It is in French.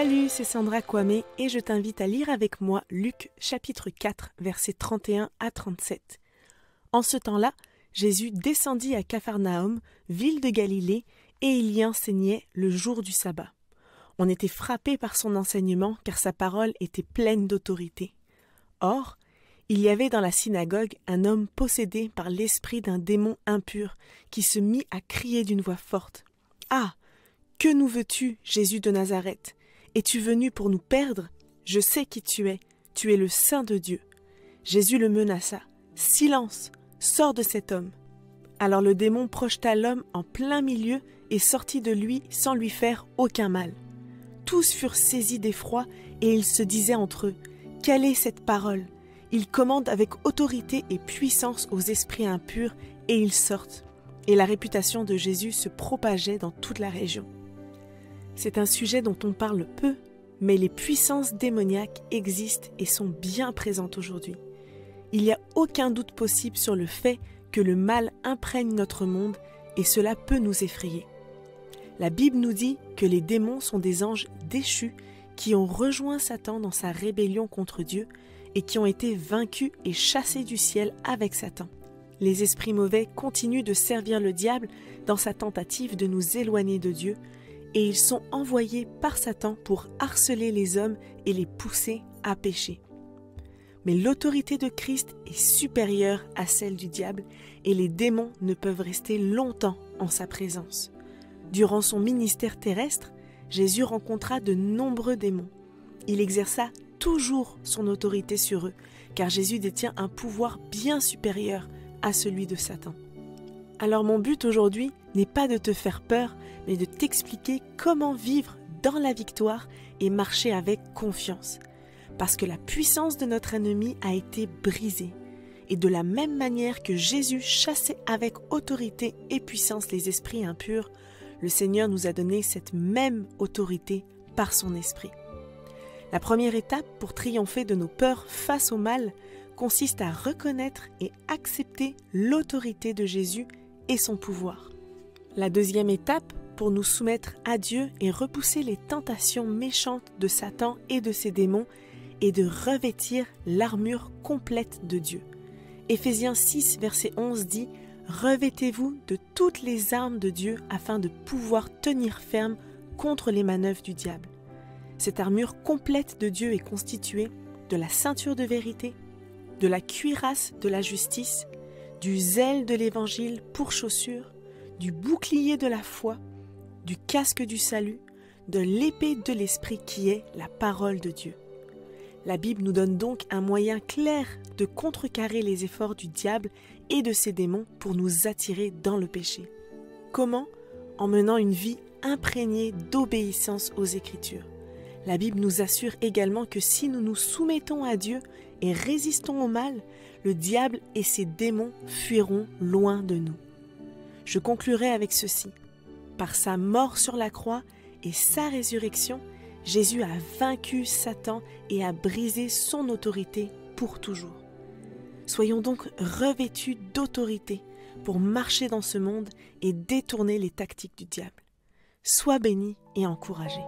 Salut, c'est Sandra Kwame et je t'invite à lire avec moi Luc chapitre 4, versets 31 à 37. En ce temps-là, Jésus descendit à Capharnaüm, ville de Galilée, et il y enseignait le jour du sabbat. On était frappé par son enseignement car sa parole était pleine d'autorité. Or, il y avait dans la synagogue un homme possédé par l'esprit d'un démon impur qui se mit à crier d'une voix forte. « Ah, que nous veux-tu, Jésus de Nazareth ? Es-tu venu pour nous perdre ? Je sais qui tu es le Saint de Dieu. » Jésus le menaça. « Silence, sors de cet homme. » Alors le démon projeta l'homme en plein milieu et sortit de lui sans lui faire aucun mal. Tous furent saisis d'effroi et ils se disaient entre eux « Quelle est cette parole ? Il commande avec autorité et puissance aux esprits impurs et ils sortent. » Et la réputation de Jésus se propageait dans toute la région. C'est un sujet dont on parle peu, mais les puissances démoniaques existent et sont bien présentes aujourd'hui. Il n'y a aucun doute possible sur le fait que le mal imprègne notre monde et cela peut nous effrayer. La Bible nous dit que les démons sont des anges déchus qui ont rejoint Satan dans sa rébellion contre Dieu et qui ont été vaincus et chassés du ciel avec Satan. Les esprits mauvais continuent de servir le diable dans sa tentative de nous éloigner de Dieu et ils sont envoyés par Satan pour harceler les hommes et les pousser à pécher. Mais l'autorité de Christ est supérieure à celle du diable et les démons ne peuvent rester longtemps en sa présence. Durant son ministère terrestre, Jésus rencontra de nombreux démons. Il exerça toujours son autorité sur eux, car Jésus détient un pouvoir bien supérieur à celui de Satan. Alors mon but aujourd'hui n'est pas de te faire peur, mais de t'expliquer comment vivre dans la victoire et marcher avec confiance. Parce que la puissance de notre ennemi a été brisée. Et de la même manière que Jésus chassait avec autorité et puissance les esprits impurs, le Seigneur nous a donné cette même autorité par son esprit. La première étape pour triompher de nos peurs face au mal consiste à reconnaître et accepter l'autorité de Jésus et son pouvoir. La deuxième étape pour nous soumettre à Dieu et repousser les tentations méchantes de Satan et de ses démons est de revêtir l'armure complète de Dieu. Éphésiens 6, verset 11 dit « Revêtez-vous de toutes les armes de Dieu afin de pouvoir tenir ferme contre les manœuvres du diable. » Cette armure complète de Dieu est constituée de la ceinture de vérité, de la cuirasse de la justice, du zèle de l'évangile pour chaussure, du bouclier de la foi, du casque du salut, de l'épée de l'esprit qui est la parole de Dieu. La Bible nous donne donc un moyen clair de contrecarrer les efforts du diable et de ses démons pour nous attirer dans le péché. Comment ? En menant une vie imprégnée d'obéissance aux Écritures. La Bible nous assure également que si nous nous soumettons à Dieu et résistons au mal, le diable et ses démons fuiront loin de nous. Je conclurai avec ceci. Par sa mort sur la croix et sa résurrection, Jésus a vaincu Satan et a brisé son autorité pour toujours. Soyons donc revêtus d'autorité pour marcher dans ce monde et détourner les tactiques du diable. Sois béni et encouragé.